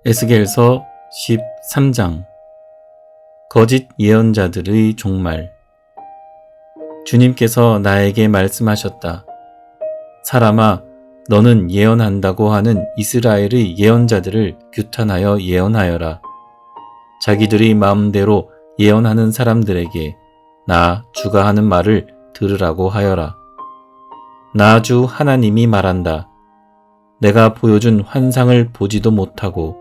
에스겔서 13장 거짓 예언자들의 종말. 주님께서 나에게 말씀하셨다. 사람아, 너는 예언한다고 하는 이스라엘의 예언자들을 규탄하여 예언하여라. 자기들의 마음대로 예언하는 사람들에게 나 주가 하는 말을 들으라고 하여라. 나 주 하나님이 말한다. 내가 보여준 환상을 보지도 못하고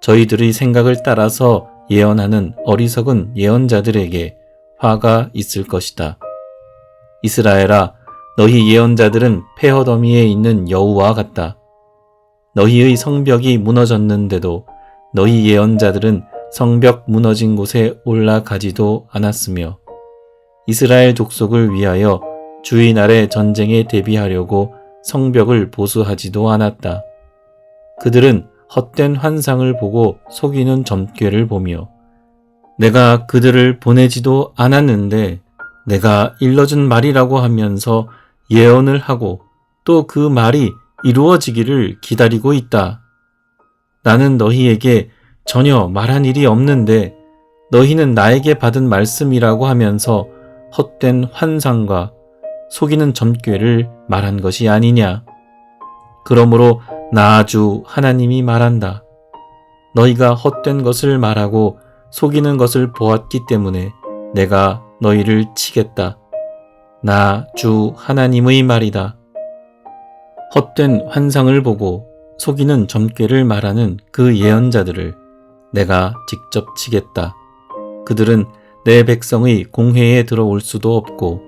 저희들의 생각을 따라서 예언하는 어리석은 예언자들에게 화가 있을 것이다. 이스라엘아, 너희 예언자들은 폐허더미에 있는 여우와 같다. 너희의 성벽이 무너졌는데도 너희 예언자들은 성벽 무너진 곳에 올라가지도 않았으며 이스라엘 족속을 위하여 주의 날의 전쟁에 대비하려고 성벽을 보수하지도 않았다. 그들은 헛된 환상을 보고 속이는 점괘를 보며 내가 그들을 보내지도 않았는데 내가 일러준 말이라고 하면서 예언을 하고 또 그 말이 이루어지기를 기다리고 있다. 나는 너희에게 전혀 말한 일이 없는데 너희는 나에게 받은 말씀이라고 하면서 헛된 환상과 속이는 점괘를 말한 것이 아니냐. 그러므로 나 주 하나님이 말한다. 너희가 헛된 것을 말하고 속이는 것을 보았기 때문에 내가 너희를 치겠다. 나 주 하나님의 말이다. 헛된 환상을 보고 속이는 점괘를 말하는 그 예언자들을 내가 직접 치겠다. 그들은 내 백성의 공회에 들어올 수도 없고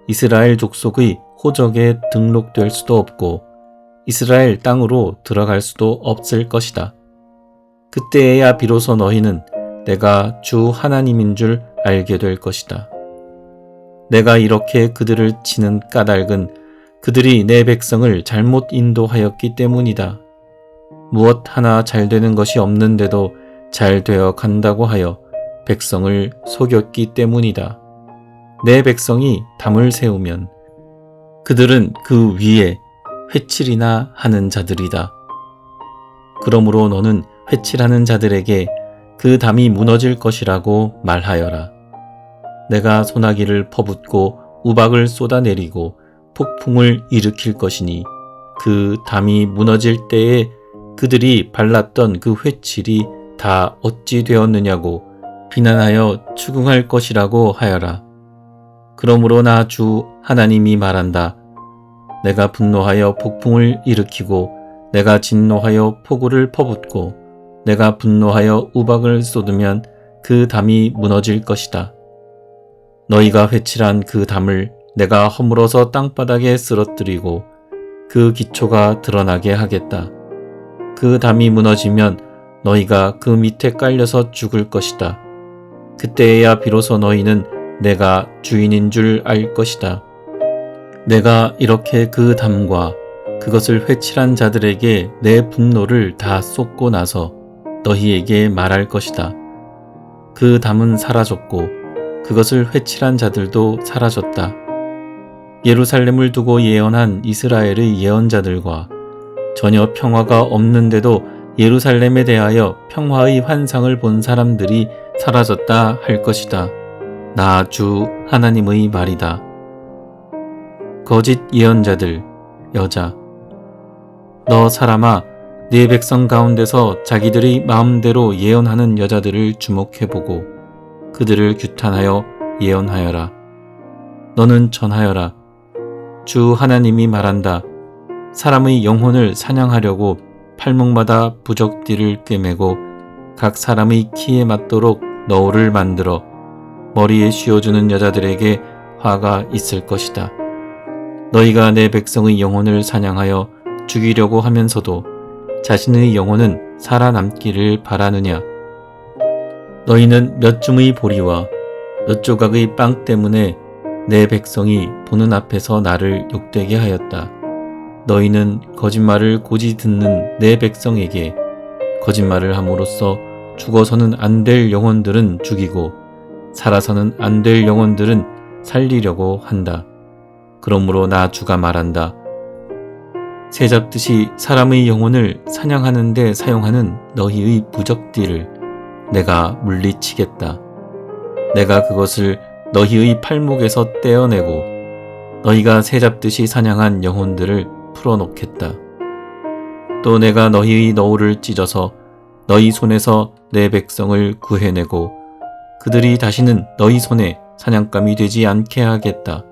이스라엘 족속의 호적에 등록될 수도 없고 이스라엘 땅으로 들어갈 수도 없을 것이다. 그때에야 비로소 너희는 내가 주 하나님인 줄 알게 될 것이다. 내가 이렇게 그들을 치는 까닭은 그들이 내 백성을 잘못 인도하였기 때문이다. 무엇 하나 잘 되는 것이 없는데도 잘 되어 간다고 하여 백성을 속였기 때문이다. 내 백성이 담을 세우면 그들은 그 위에 회칠이나 하는 자들이다. 그러므로 너는 회칠하는 자들에게 그 담이 무너질 것이라고 말하여라. 내가 소나기를 퍼붓고 우박을 쏟아내리고 폭풍을 일으킬 것이니 그 담이 무너질 때에 그들이 발랐던 그 회칠이 다 어찌 되었느냐고 비난하여 추궁할 것이라고 하여라. 그러므로 나 주 하나님이 말한다. 내가 분노하여 폭풍을 일으키고 내가 진노하여 폭우를 퍼붓고 내가 분노하여 우박을 쏟으면 그 담이 무너질 것이다. 너희가 회칠한 그 담을 내가 허물어서 땅바닥에 쓰러뜨리고 그 기초가 드러나게 하겠다. 그 담이 무너지면 너희가 그 밑에 깔려서 죽을 것이다. 그때에야 비로소 너희는 내가 주인인 줄 알 것이다. 내가 이렇게 그 담과 그것을 회칠한 자들에게 내 분노를 다 쏟고 나서 너희에게 말할 것이다. 그 담은 사라졌고 그것을 회칠한 자들도 사라졌다. 예루살렘을 두고 예언한 이스라엘의 예언자들과 전혀 평화가 없는데도 예루살렘에 대하여 평화의 환상을 본 사람들이 사라졌다 할 것이다. 나 주 하나님의 말이다. 거짓 예언자들, 여자. 너 사람아, 네 백성 가운데서 자기들의 마음대로 예언하는 여자들을 주목해보고 그들을 규탄하여 예언하여라. 너는 전하여라. 주 하나님이 말한다. 사람의 영혼을 사냥하려고 팔목마다 부적띠를 꿰매고 각 사람의 키에 맞도록 너울을 만들어 머리에 씌워주는 여자들에게 화가 있을 것이다. 너희가 내 백성의 영혼을 사냥하여 죽이려고 하면서도 자신의 영혼은 살아남기를 바라느냐? 너희는 몇 줌의 보리와 몇 조각의 빵 때문에 내 백성이 보는 앞에서 나를 욕되게 하였다. 너희는 거짓말을 고지 듣는 내 백성에게 거짓말을 함으로써 죽어서는 안 될 영혼들은 죽이고 살아서는 안 될 영혼들은 살리려고 한다. 그러므로 나 주가 말한다. 새 잡듯이 사람의 영혼을 사냥하는 데 사용하는 너희의 부적띠를 내가 물리치겠다. 내가 그것을 너희의 팔목에서 떼어내고 너희가 새 잡듯이 사냥한 영혼들을 풀어놓겠다. 또 내가 너희의 너울을 찢어서 너희 손에서 내 백성을 구해내고 그들이 다시는 너희 손에 사냥감이 되지 않게 하겠다.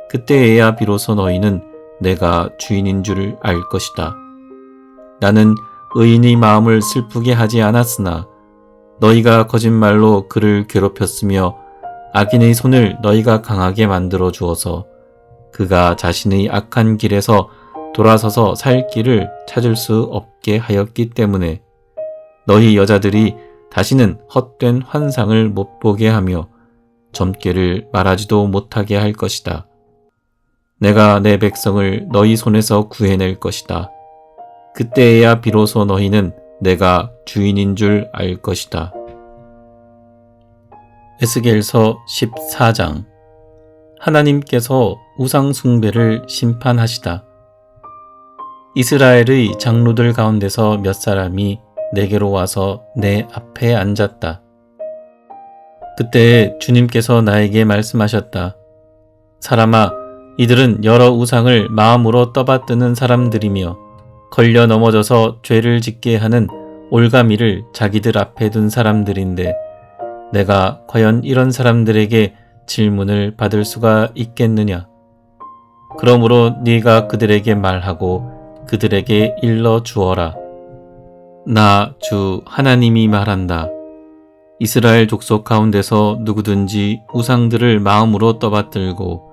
그때에야 비로소 너희는 내가 주인인 줄 알 것이다. 나는 의인의 마음을 슬프게 하지 않았으나 너희가 거짓말로 그를 괴롭혔으며 악인의 손을 너희가 강하게 만들어 주어서 그가 자신의 악한 길에서 돌아서서 살 길을 찾을 수 없게 하였기 때문에 너희 여자들이 다시는 헛된 환상을 못 보게 하며 점괘를 말하지도 못하게 할 것이다. 내가 내 백성을 너희 손에서 구해낼 것이다. 그때에야 비로소 너희는 내가 주인인 줄 알 것이다. 에스겔서 14장. 하나님께서 우상 숭배를 심판하시다. 이스라엘의 장로들 가운데서 몇 사람이 내게로 와서 내 앞에 앉았다. 그때 주님께서 나에게 말씀하셨다. 사람아, 이들은 여러 우상을 마음으로 떠받드는 사람들이며 걸려 넘어져서 죄를 짓게 하는 올가미를 자기들 앞에 둔 사람들인데 내가 과연 이런 사람들에게 질문을 받을 수가 있겠느냐? 그러므로 네가 그들에게 말하고 그들에게 일러 주어라. 나 주 하나님이 말한다. 이스라엘 족속 가운데서 누구든지 우상들을 마음으로 떠받들고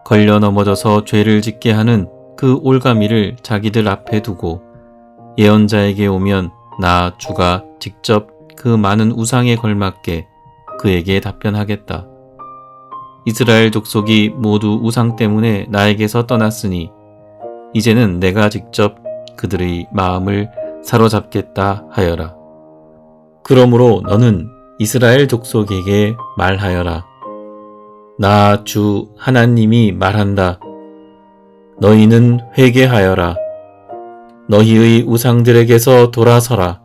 걸려 넘어져서 죄를 짓게 하는 그 올가미를 자기들 앞에 두고 예언자에게 오면 나 주가 직접 그 많은 우상에 걸맞게 그에게 답변하겠다. 이스라엘 족속이 모두 우상 때문에 나에게서 떠났으니 이제는 내가 직접 그들의 마음을 사로잡겠다 하여라. 그러므로 너는 이스라엘 족속에게 말하여라. 나 주 하나님이 말한다. 너희는 회개하여라. 너희의 우상들에게서 돌아서라.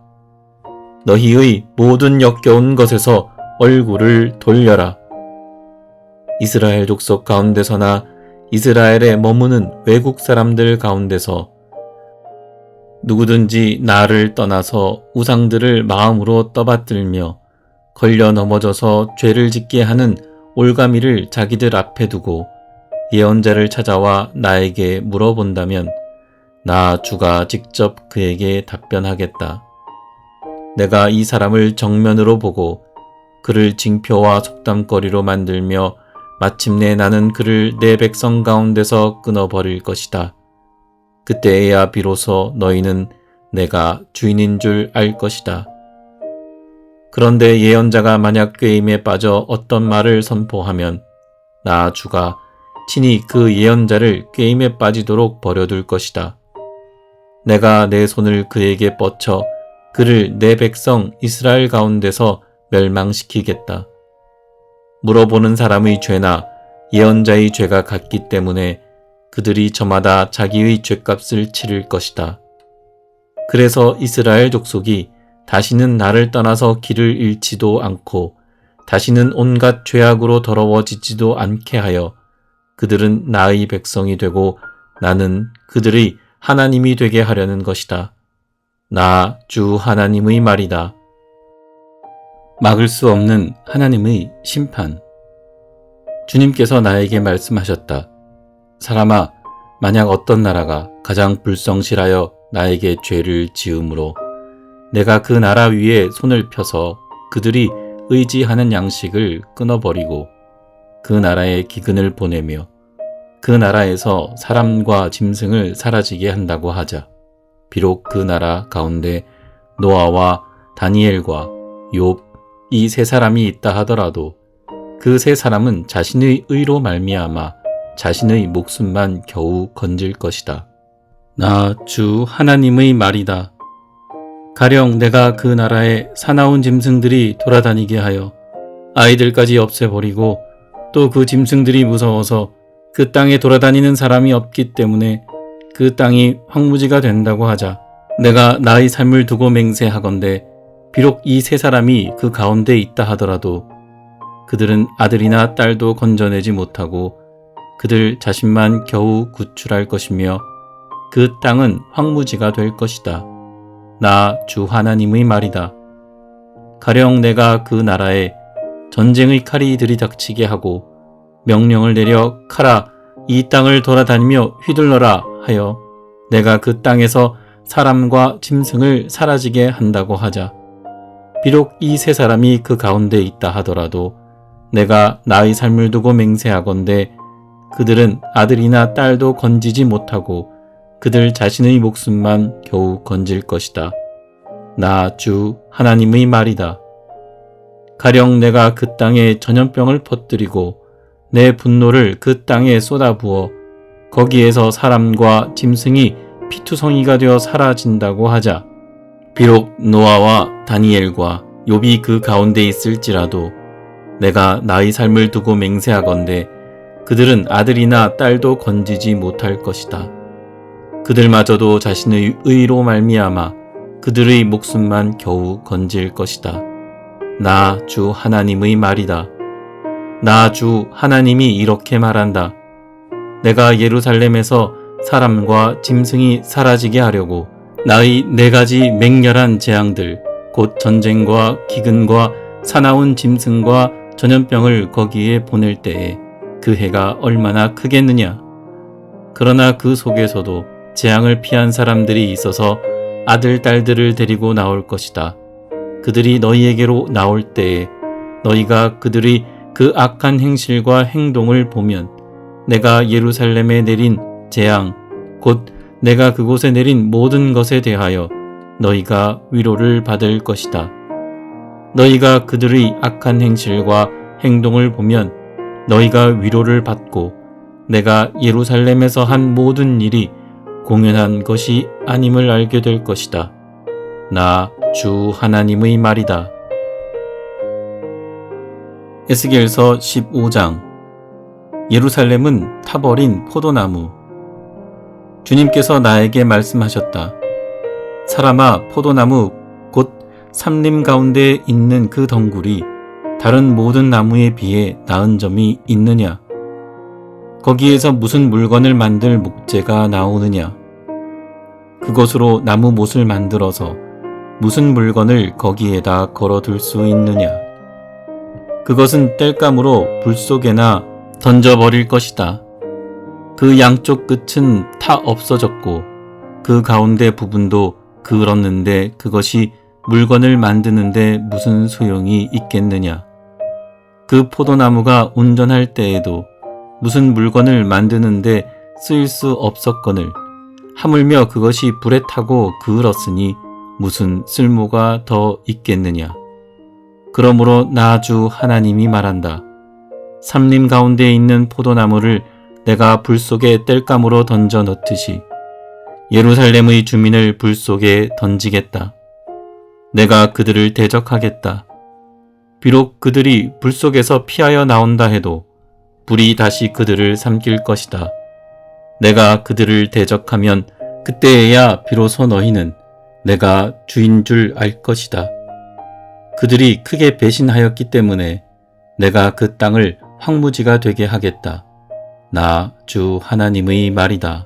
너희의 모든 역겨운 것에서 얼굴을 돌려라. 이스라엘 족속 가운데서나 이스라엘에 머무는 외국 사람들 가운데서 누구든지 나를 떠나서 우상들을 마음으로 떠받들며 걸려 넘어져서 죄를 짓게 하는 올가미를 자기들 앞에 두고 예언자를 찾아와 나에게 물어본다면 나 주가 직접 그에게 답변하겠다. 내가 이 사람을 정면으로 보고 그를 징표와 속담거리로 만들며 마침내 나는 그를 내 백성 가운데서 끊어버릴 것이다. 그때에야 비로소 너희는 내가 주인인 줄 알 것이다. 그런데 예언자가 만약 꾀임에 빠져 어떤 말을 선포하면 나 주가 친히 그 예언자를 꾀임에 빠지도록 버려둘 것이다. 내가 내 손을 그에게 뻗쳐 그를 내 백성 이스라엘 가운데서 멸망시키겠다. 물어보는 사람의 죄나 예언자의 죄가 같기 때문에 그들이 저마다 자기의 죄값을 치를 것이다. 그래서 이스라엘 족속이 다시는 나를 떠나서 길을 잃지도 않고 다시는 온갖 죄악으로 더러워지지도 않게 하여 그들은 나의 백성이 되고 나는 그들의 하나님이 되게 하려는 것이다. 나 주 하나님의 말이다. 막을 수 없는 하나님의 심판. 주님께서 나에게 말씀하셨다. 사람아, 만약 어떤 나라가 가장 불성실하여 나에게 죄를 지음으로 내가 그 나라 위에 손을 펴서 그들이 의지하는 양식을 끊어버리고 그 나라에 기근을 보내며 그 나라에서 사람과 짐승을 사라지게 한다고 하자. 비록 그 나라 가운데 노아와 다니엘과 욥 이 세 사람이 있다 하더라도 그 세 사람은 자신의 의로 말미암아 자신의 목숨만 겨우 건질 것이다. 나 주 하나님의 말이다. 가령 내가 그 나라에 사나운 짐승들이 돌아다니게 하여 아이들까지 없애버리고 또 그 짐승들이 무서워서 그 땅에 돌아다니는 사람이 없기 때문에 그 땅이 황무지가 된다고 하자. 내가 나의 삶을 두고 맹세하건대 비록 이 세 사람이 그 가운데 있다 하더라도 그들은 아들이나 딸도 건져내지 못하고 그들 자신만 겨우 구출할 것이며 그 땅은 황무지가 될 것이다. 나 주 하나님의 말이다. 가령 내가 그 나라에 전쟁의 칼이 들이닥치게 하고 명령을 내려 가라 이 땅을 돌아다니며 휘둘러라 하여 내가 그 땅에서 사람과 짐승을 사라지게 한다고 하자. 비록 이 세 사람이 그 가운데 있다 하더라도 내가 나의 삶을 두고 맹세하건대 그들은 아들이나 딸도 건지지 못하고 그들 자신의 목숨만 겨우 건질 것이다. 나 주 하나님의 말이다. 가령 내가 그 땅에 전염병을 퍼뜨리고 내 분노를 그 땅에 쏟아부어 거기에서 사람과 짐승이 피투성이가 되어 사라진다고 하자. 비록 노아와 다니엘과 욥이 그 가운데 있을지라도 내가 나의 삶을 두고 맹세하건대 그들은 아들이나 딸도 건지지 못할 것이다. 그들마저도 자신의 의로 말미암아 그들의 목숨만 겨우 건질 것이다. 나 주 하나님의 말이다. 나 주 하나님이 이렇게 말한다. 내가 예루살렘에서 사람과 짐승이 사라지게 하려고 나의 4가지 맹렬한 재앙들 곧 전쟁과 기근과 사나운 짐승과 전염병을 거기에 보낼 때에 그 해가 얼마나 크겠느냐. 그러나 그 속에서도 재앙을 피한 사람들이 있어서 아들 딸들을 데리고 나올 것이다. 그들이 너희에게로 나올 때에 너희가 그들의 그 악한 행실과 행동을 보면 내가 예루살렘에 내린 재앙 곧 내가 그곳에 내린 모든 것에 대하여 너희가 위로를 받을 것이다. 너희가 그들의 악한 행실과 행동을 보면 너희가 위로를 받고 내가 예루살렘에서 한 모든 일이 공연한 것이 아님을 알게 될 것이다. 나 주 하나님의 말이다. 에스겔서 15장. 예루살렘은 타버린 포도나무. 주님께서 나에게 말씀하셨다. 사람아, 포도나무 곧 삼림 가운데 있는 그 덩굴이 다른 모든 나무에 비해 나은 점이 있느냐? 거기에서 무슨 물건을 만들 목재가 나오느냐? 그것으로 나무 못을 만들어서 무슨 물건을 거기에다 걸어둘 수 있느냐? 그것은 땔감으로 불 속에나 던져버릴 것이다. 그 양쪽 끝은 타 없어졌고 그 가운데 부분도 그을었는데 그것이 물건을 만드는데 무슨 소용이 있겠느냐? 그 포도나무가 온전할 때에도 무슨 물건을 만드는데 쓰일 수 없었거늘 하물며 그것이 불에 타고 그을었으니 무슨 쓸모가 더 있겠느냐? 그러므로 나 주 하나님이 말한다. 삼림 가운데 있는 포도나무를 내가 불 속에 땔감으로 던져 넣듯이 예루살렘의 주민을 불 속에 던지겠다. 내가 그들을 대적하겠다. 비록 그들이 불 속에서 피하여 나온다 해도 불이 다시 그들을 삼킬 것이다. 내가 그들을 대적하면 그때에야 비로소 너희는 내가 주인 줄 알 것이다. 그들이 크게 배신하였기 때문에 내가 그 땅을 황무지가 되게 하겠다. 나 주 하나님의 말이다.